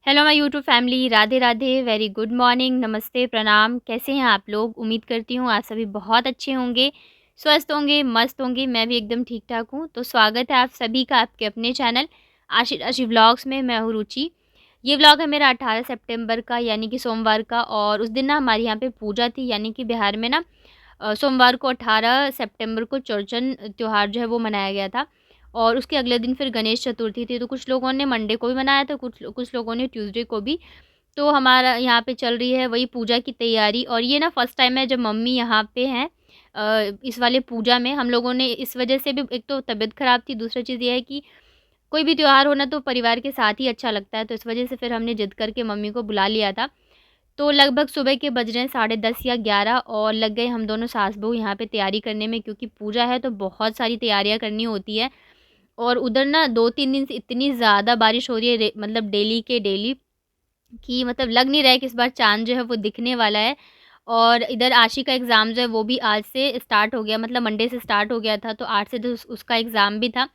Hello my YouTube family, Radhe Radhe, very good morning, नमस्ते, प्रणाम। कैसे हैं आप लोग? उम्मीद करती हूँ आप सभी बहुत अच्छे होंगे, स्वस्थ होंगे, मस्त होंगे। मैं भी एकदम ठीक ठाक हूँ। तो स्वागत है आप सभी का आपके अपने चैनल आशी राशि व्लॉग्स में। मैं हूँ रुचि। ये व्लॉग है मेरा 18 सितंबर का, यानी कि सोमवार का। और उस दिन ना हमारे यहाँ पे पूजा थी, यानी कि बिहार में ना सोमवार को 18 सितंबर को चौरचन त्योहार जो है वो मनाया गया था। और उसके अगले दिन फिर गणेश चतुर्थी थी। तो कुछ लोगों ने मंडे को भी मनाया था, कुछ लोगों ने ट्यूसडे को भी। तो हमारा यहाँ पे चल रही है वही पूजा की तैयारी। और ये ना फर्स्ट टाइम है जब मम्मी यहाँ पे हैं इस वाले पूजा में। हम लोगों ने इस वजह से भी, एक तो तबीयत ख़राब थी, दूसरा चीज़ ये है कि कोई भी त्योहार हो ना तो परिवार के साथ ही अच्छा लगता है। तो इस वजह से फिर हमने ज़िद करके मम्मी को बुला लिया था। तो लगभग सुबह के बज रहे हैं 10:30 या 11, और लग गए हम दोनों सास बहू यहाँ पे तैयारी करने में, क्योंकि पूजा है तो बहुत सारी तैयारियाँ करनी होती है। और उधर ना 2-3 दिन से इतनी ज़्यादा बारिश हो रही है, मतलब डेली के डेली, कि मतलब लग नहीं रहा है कि इस बार चाँद जो है वो दिखने वाला है। और इधर आशी का एग्ज़ाम जो है वो भी आज से स्टार्ट हो गया, मतलब मंडे से स्टार्ट हो गया था, तो 8 से तो उसका एग्ज़ाम भी था।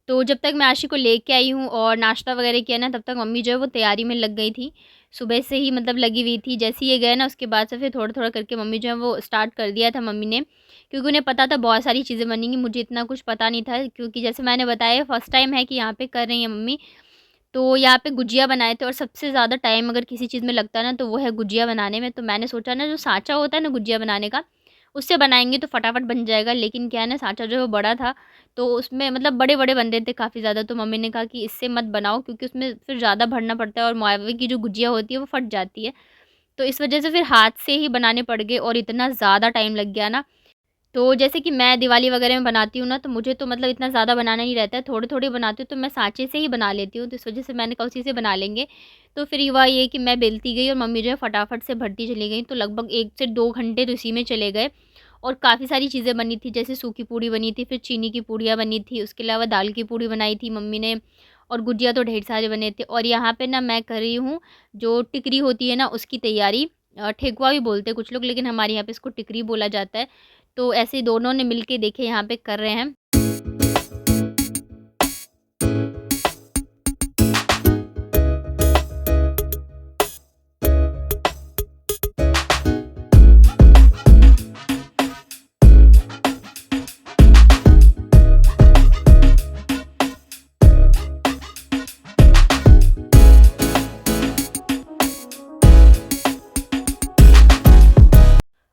तो जब तक मैं आशी को लेके आई हूँ और नाश्ता वगैरह किया ना, तब तक मम्मी जो है वो तैयारी में लग गई थी। सुबह से ही मतलब लगी हुई थी। जैसे ही ये गए ना, उसके बाद से फिर थोड़ा-थोड़ा करके मम्मी जो है वो स्टार्ट कर दिया था मम्मी ने। क्योंकि उन्हें पता था बहुत सारी चीज़ें बनेंगी, मुझे इतना कुछ पता नहीं था, क्योंकि जैसे मैंने बताया फर्स्ट टाइम है कि यहाँ पे कर रही हैं मम्मी। तो यहाँ पे गुजिया बनाए थे, और सबसे ज़्यादा टाइम अगर किसी चीज़ में लगता है ना, तो वो है गुजिया बनाने में। तो मैंने सोचा ना, जो साँचा होता है ना गुजिया बनाने का, उससे बनाएँगे तो फटाफट बन जाएगा। लेकिन क्या है ना, साँचा जो है वो बड़ा था, तो उसमें मतलब बड़े-बड़े बन रहे थे काफ़ी ज़्यादा। तो मम्मी ने कहा कि इससे मत बनाओ, क्योंकि उसमें फिर ज़्यादा भरना पड़ता है और मावे की जो गुजिया होती है वो फट जाती है। तो इस वज़ह से फिर हाथ से ही बनाने पड़ गए, और इतना ज़्यादा टाइम लग गया ना। तो जैसे कि मैं दिवाली वगैरह में बनाती हूँ ना, तो मुझे तो मतलब इतना ज़्यादा बनाना नहीं रहता है, थोड़े-थोड़े बनाती हूँ, तो मैं साँचे से ही बना लेती हूँ। तो इस वजह से मैंने कहा उसी से बना लेंगे। तो फिर हुआ ये कि मैं बेलती गई और मम्मी जो है फटाफट से भरती चली गईं। तो लगभग 1 से 2 घंटे तो इसी में चले गए। और काफ़ी सारी चीज़ें बनी थी, जैसे सूखी पूड़ी बनी थी, फिर चीनी की पूड़ियाँ बनी थी, उसके अलावा दाल की पूड़ी बनाई थी मम्मी ने, और गुजिया तो ढेर सारे बने थे। और यहाँ पे ना मैं कर रही हूँ जो टिकरी होती है ना, उसकी तैयारी। ठेकुआ भी बोलते हैं कुछ लोग, लेकिन हमारे यहाँ पे इसको टिकरी बोला जाता है। तो ऐसे ही दोनों ने मिलके देखिए यहाँ पे कर रहे हैं।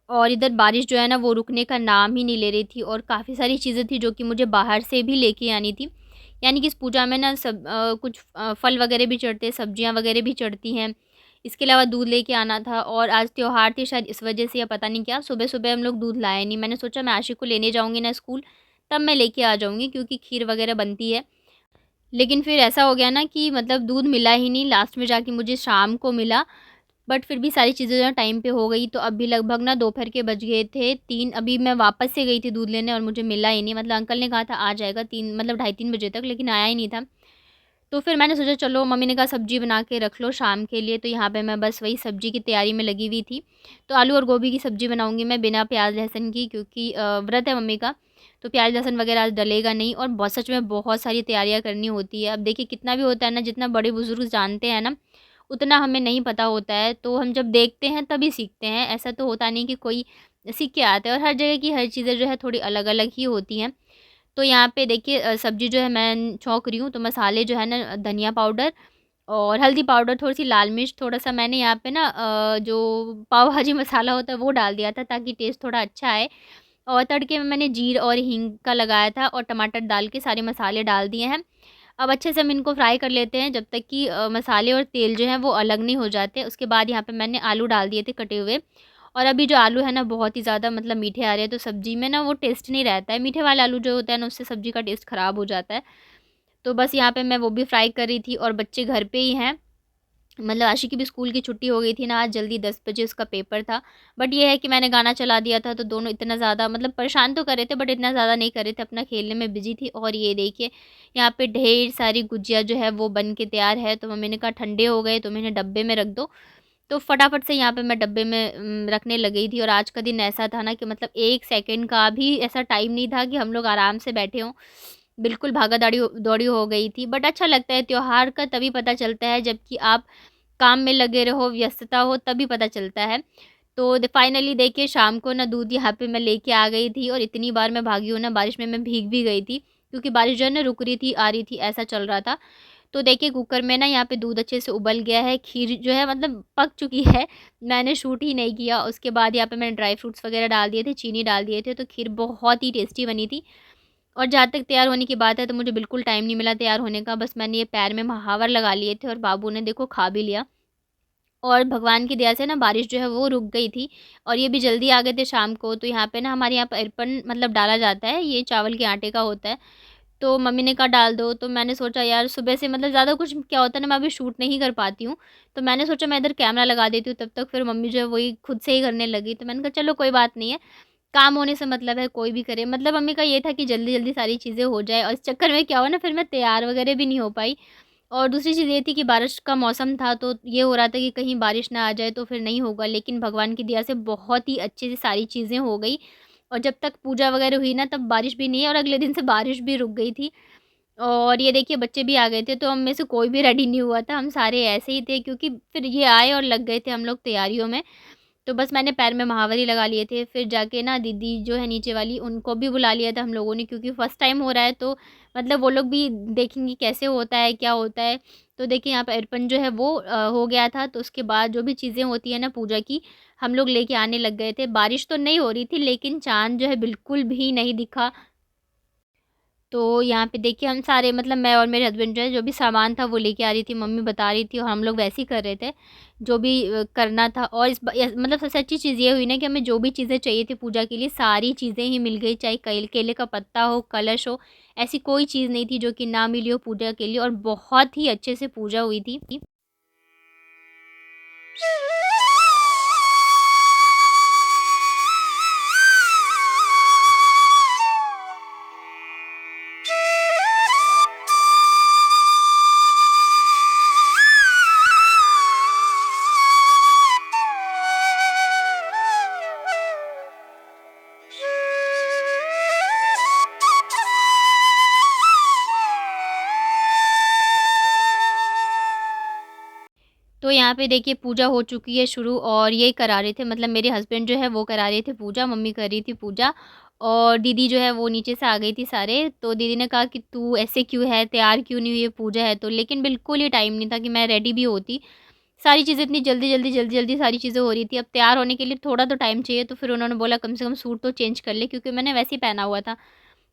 और इधर बारिश जो है ना वो रुकने का नाम ही नहीं ले रही थी, और काफ़ी सारी चीज़ें थी जो कि मुझे बाहर से भी लेके आनी थी। यानी कि इस पूजा में ना कुछ फल वगैरह भी चढ़ते हैं, सब्जियाँ वगैरह भी चढ़ती हैं। इसके अलावा दूध लेके आना था, और आज त्योहार थी शायद इस वजह से या पता नहीं क्या, सुबह-सुबह हम लोग दूध लाए नहीं। मैंने सोचा मैं आशिक को लेने जाऊँगी ना स्कूल, तब मैं लेके आ जाऊँगी, क्योंकि खीर वगैरह बनती है। लेकिन फिर ऐसा हो गया ना कि मतलब दूध मिला ही नहीं, लास्ट में जाके मुझे शाम को मिला। बट फिर भी सारी चीज़ें जो है टाइम पे हो गई। तो अभी लगभग ना दोपहर के बज गए थे 3। अभी मैं वापस से गई थी दूध लेने, और मुझे मिला ही नहीं। मतलब अंकल ने कहा था आ जाएगा 3, मतलब ढाई 3 बजे तक, लेकिन आया ही नहीं था। तो फिर मैंने सोचा चलो, मम्मी ने कहा सब्ज़ी बना के रख लो शाम के लिए। तो यहाँ पे मैं बस वही सब्ज़ी की तैयारी में लगी हुई थी। तो आलू और गोभी की सब्ज़ी बनाऊँगी मैं बिना प्याज़ लहसुन की, क्योंकि व्रत है मम्मी का। तो प्याज़ लहसुन वगैरह आज डलेगा नहीं, और बहुत सच में बहुत सारी तैयारियाँ करनी होती है। अब देखिए कितना भी होता है ना, जितना बड़े-बुज़ुर्ग जानते हैं ना, उतना हमें नहीं पता होता है। तो हम जब देखते हैं तभी सीखते हैं। ऐसा तो होता नहीं कि कोई सीख के आता है, और हर जगह की हर चीज़ें जो है थोड़ी अलग-अलग ही होती हैं। तो यहाँ पे देखिए सब्ज़ी जो है मैं छौंक रही हूँ, तो मसाले जो है ना, धनिया पाउडर और हल्दी पाउडर, थोड़ी-सी लाल मिर्च, थोड़ा-सा मैंने यहाँ पे ना जो पाव भाजी मसाला होता है वो डाल दिया था, ताकि टेस्ट थोड़ा अच्छा आए। और तड़के में मैंने जीर और हींग का लगाया था, और टमाटर डाल के सारे मसाले डाल दिए हैं। अब अच्छे से हम इनको फ्राई कर लेते हैं, जब तक कि मसाले और तेल जो है वो अलग नहीं हो जाते। उसके बाद यहाँ पे मैंने आलू डाल दिए थे कटे हुए। और अभी जो आलू है ना बहुत ही ज़्यादा मतलब मीठे आ रहे हैं, तो सब्ज़ी में ना वो टेस्ट नहीं रहता है। मीठे वाले आलू जो होता है ना, उससे सब्ज़ी का टेस्ट ख़राब हो जाता है। तो बस यहाँ पे मैं वो भी फ्राई कर रही थी, और बच्चे घर पे ही हैं। मतलब आशी की भी स्कूल की छुट्टी हो गई थी ना, आज जल्दी 10 बजे उसका पेपर था। बट ये है कि मैंने गाना चला दिया था, तो दोनों इतना ज़्यादा मतलब परेशान तो कर रहे थे, बट इतना ज़्यादा नहीं कर रहे थे, अपना खेलने में बिज़ी थी। और ये देखिए यहाँ पे ढेर सारी गुजिया जो है वो बन के तैयार है। तो मम्मी ने कहा ठंडे हो गए तो मैंने डब्बे में रख दो। तो फटाफट से यहाँ पे मैं डब्बे में रखने लगी थी। और आज का दिन ऐसा था ना कि मतलब 1 सेकंड का भी ऐसा टाइम नहीं था कि हम लोग आराम से बैठे हों। बिल्कुल भागा-दौड़ी दौड़ी हो गई थी। बट अच्छा लगता है, त्योहार का तभी पता चलता है जबकि आप काम में लगे रहो, व्यस्तता हो, तभी पता चलता है। तो फाइनली देखिए शाम को ना दूध यहाँ पे मैं लेके आ गई थी, और इतनी बार मैं भागी हूँ ना, बारिश में मैं भीग भी गई थी क्योंकि बारिश जो है ना रुक रही थी, आ रही थी, ऐसा चल रहा था। तो देखिए कुकर में ना यहाँ पे दूध अच्छे से उबल गया है, खीर जो है मतलब पक चुकी है। मैंने शूट ही नहीं किया। उसके बाद यहाँ पे मैंने ड्राई फ्रूट्स वगैरह डाल दिए थे, चीनी डाल दिए थे, तो खीर बहुत ही टेस्टी बनी थी। और जहाँ तक तैयार होने की बात है, तो मुझे बिल्कुल टाइम नहीं मिला तैयार होने का। बस मैंने ये पैर में महावर लगा लिए थे और बाबू ने देखो खा भी लिया। और भगवान की दया से ना बारिश जो है वो रुक गई थी, और ये भी जल्दी आ गए थे शाम को। तो यहाँ पे ना हमारे यहाँ पर अरपन मतलब डाला जाता है, ये चावल के आटे का होता है। तो मम्मी ने कहा डाल दो, तो मैंने सोचा यार सुबह से मतलब ज़्यादा कुछ क्या होता है ना, मैं अभी शूट नहीं कर पाती हूँ। तो मैंने सोचा मैं इधर कैमरा लगा देती हूँ, तब तक फिर मम्मी जो है वही खुद से ही करने लगी। तो मैंने कहा चलो कोई बात नहीं है, काम होने से मतलब है, कोई भी करे। मतलब मम्मी का ये था कि जल्दी-जल्दी सारी चीज़ें हो जाए, और इस चक्कर में क्या हुआ ना, फिर मैं तैयार वगैरह भी नहीं हो पाई। और दूसरी चीज़ ये थी कि बारिश का मौसम था, तो ये हो रहा था कि कहीं बारिश ना आ जाए तो फिर नहीं होगा। लेकिन भगवान की दया से बहुत ही अच्छे से सारी चीज़ें हो गई, और जब तक पूजा वगैरह हुई ना, तब बारिश भी नहीं, और अगले दिन से बारिश भी रुक गई थी। और ये देखिए बच्चे भी आ गए थे, तो हम में से कोई भी रेडी नहीं हुआ था, हम सारे ऐसे ही थे क्योंकि फिर ये आए और लग गए थे हम लोग तैयारियों में। तो बस मैंने पैर में महावर ही लगा लिए थे। फिर जाके ना दीदी जो है नीचे वाली, उनको भी बुला लिया था हम लोगों ने, क्योंकि फर्स्ट टाइम हो रहा है, तो मतलब वो लोग भी देखेंगे कैसे होता है, क्या होता है। तो देखिए यहाँ पे अर्पण जो है वो हो गया था, तो उसके बाद जो भी चीज़ें होती हैं ना पूजा की, हम लोग लेके आने लग गए थे। बारिश तो नहीं हो रही थी, लेकिन चाँद जो है बिल्कुल भी नहीं दिखा। तो यहाँ पे देखिए हम सारे मतलब मैं और मेरे हस्बैंड जो है, जो भी सामान था वो लेके आ रही थी, मम्मी बता रही थी, और हम लोग वैसे ही कर रहे थे, जो भी करना था। और मतलब सबसे अच्छी चीज़ ये हुई ना कि हमें जो भी चीज़ें चाहिए थी पूजा के लिए, सारी चीज़ें ही मिल गई, चाहे केले का पत्ता हो, कलश हो, ऐसी कोई चीज़ नहीं थी जो कि ना मिली हो पूजा के लिए, और बहुत ही अच्छे से पूजा हुई थी। तो यहाँ पे देखिए पूजा हो चुकी है शुरू, और ये करा रहे थे मतलब मेरे हस्बैंड जो है वो करा रहे थे पूजा, मम्मी कर रही थी पूजा, और दीदी जो है वो नीचे से आ गई थी सारे। तो दीदी ने कहा कि तू ऐसे क्यों है, तैयार क्यों नहीं हुई है, पूजा है तो। लेकिन बिल्कुल ही टाइम नहीं था कि मैं रेडी भी होती। सारी चीज़ें इतनी जल्दी-जल्दी सारी चीज़ें हो रही थी। अब तैयार होने के लिए थोड़ा तो टाइम चाहिए, तो फिर उन्होंने बोला कम से कम सूट तो चेंज कर ले, क्योंकि मैंने वैसे ही पहना हुआ था।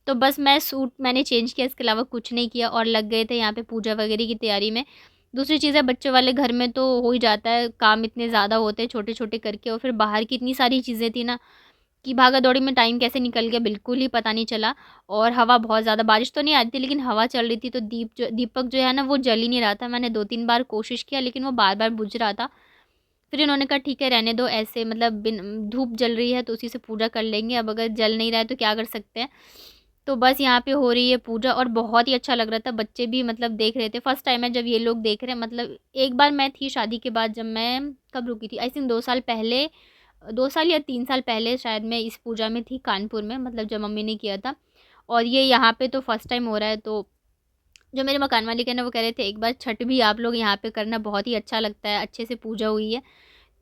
तो बस मैं सूट मैंने चेंज किया, इसके अलावा कुछ नहीं किया, और लग गए थे यहाँ पे पूजा वगैरह की तैयारी में। दूसरी चीज़ है, बच्चों वाले घर में तो हो ही जाता है, काम इतने ज़्यादा होते हैं छोटे-छोटे करके, और फिर बाहर की इतनी सारी चीज़ें थी ना कि भागा-दौड़ी में टाइम कैसे निकल गया बिल्कुल ही पता नहीं चला। और हवा बहुत ज़्यादा, बारिश तो नहीं आ रही थी लेकिन हवा चल रही थी, तो दीपक जो है ना वो जल ही नहीं रहा था। मैंने 2-3 बार कोशिश किया, लेकिन वो बार-बार बुझ रहा था। फिर इन्होंने कहा ठीक है रहने दो ऐसे, मतलब बिन धूप जल रही है तो उसी से पूजा कर लेंगे, अब अगर जल नहीं रहा है तो क्या कर सकते हैं। तो बस यहाँ पे हो रही है पूजा, और बहुत ही अच्छा लग रहा था, बच्चे भी मतलब देख रहे थे। फर्स्ट टाइम है जब ये लोग देख रहे हैं। मतलब एक बार मैं थी शादी के बाद, जब मैं कब रुकी थी, आई थिंक 2 साल पहले, 2 साल या 3 साल पहले शायद मैं इस पूजा में थी कानपुर में, मतलब जब मम्मी ने किया था। और ये यहाँ पे तो फर्स्ट टाइम हो रहा है। तो जो मेरे मकान मालिक है ना वो कह रहे थे एक बार छठ भी आप लोग यहाँ पे करना, बहुत ही अच्छा लगता है, अच्छे से पूजा हुई है।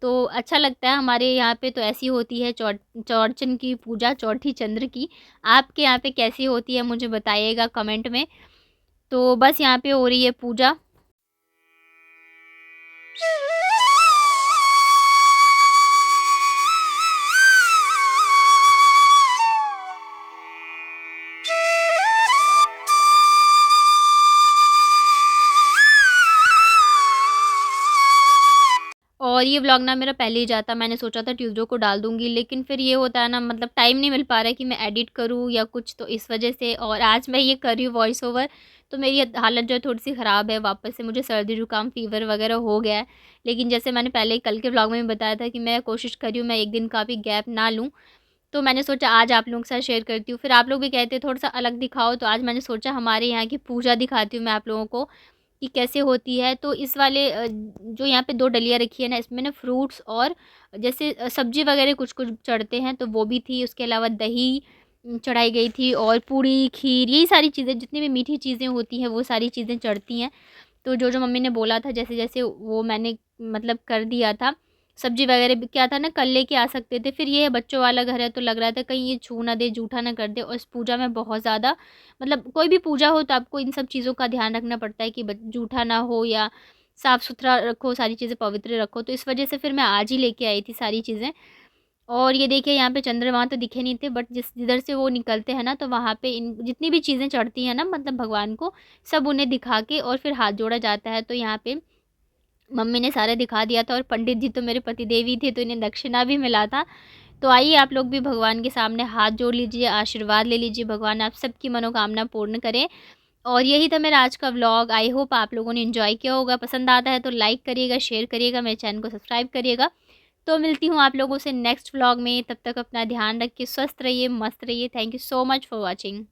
तो अच्छा लगता है। हमारे यहाँ पे तो ऐसी होती है चौड़चन की पूजा, चौठी चंद्र की। आपके यहाँ पे कैसी होती है मुझे बताइएगा कमेंट में। तो बस यहाँ पे हो रही है पूजा। और ये व्लॉग ना मेरा पहले ही जाता, मैंने सोचा था ट्यूसडे को डाल दूँगी, लेकिन फिर ये होता है ना, मतलब टाइम नहीं मिल पा रहा है कि मैं एडिट करूँ या कुछ, तो इस वजह से। और आज मैं ये कर रही हूँ वॉइस ओवर, तो मेरी हालत जो है थोड़ी-सी ख़राब है, वापस से मुझे सर्दी जुकाम, फ़ीवर वगैरह हो गया है। लेकिन जैसे मैंने पहले कल के व्लॉग में भी बताया था कि मैं कोशिश कर रही हूँ मैं 1 दिन का भी गैप ना लूँ, तो मैंने सोचा आज आप लोगों के साथ शेयर करती हूँ। फिर आप लोग भी कहते हैं थोड़ा-सा अलग दिखाओ, तो आज मैंने सोचा हमारे यहाँ की पूजा दिखाती हूँ मैं आप लोगों को। कि कैसे होती है। तो इस वाले जो यहाँ पे 2 डलिया रखी है ना, इसमें ना फ्रूट्स और जैसे सब्ज़ी वगैरह कुछ-कुछ चढ़ते हैं, तो वो भी थी। उसके अलावा दही चढ़ाई गई थी और पूड़ी, खीर, यही सारी चीज़ें, जितनी भी मीठी चीज़ें होती हैं, वो सारी चीज़ें चढ़ती हैं। तो जो-जो मम्मी ने बोला था, जैसे-जैसे वो मैंने मतलब कर दिया था। सब्ज़ी वगैरह भी क्या था ना, कल लेके आ सकते थे। फिर ये है बच्चों वाला घर है, तो लग रहा था कहीं ये छू ना दे, जूठा ना कर दे। और इस पूजा में बहुत ज़्यादा मतलब कोई भी पूजा हो तो आपको इन सब चीज़ों का ध्यान रखना पड़ता है कि ब जूठा ना हो या साफ़-सुथरा रखो, सारी चीज़ें पवित्र रखो। तो इस वज़ह से फिर मैं आज ही लेके आई थी सारी चीज़ें। और ये देखिए यहाँ पे चंद्रमा तो दिखे नहीं थे, बट जिधर से वो निकलते हैं ना, तो वहाँ पे इन जितनी भी चीज़ें चढ़ती हैं ना मतलब भगवान को, सब उन्हें दिखा के और फिर हाथ जोड़ा जाता है। तो यहाँ पे मम्मी ने सारा दिखा दिया था और पंडित जी तो मेरे पतिदेव ही थे, तो इन्हें दक्षिणा भी मिला था। तो आइए आप लोग भी भगवान के सामने हाथ जोड़ लीजिए, आशीर्वाद ले लीजिए, भगवान आप सबकी मनोकामना पूर्ण करें। और यही था मेरा आज का व्लॉग। आई होप आप लोगों ने एन्जॉय किया होगा। पसंद आता है तो लाइक करिएगा, शेयर करिएगा, मेरे चैनल को सब्सक्राइब करिएगा। तो मिलती हूँ आप लोगों से नेक्स्ट व्लॉग में। तब तक अपना ध्यान रखिए, स्वस्थ रहिए, मस्त रहिए। Thank you so much for watching.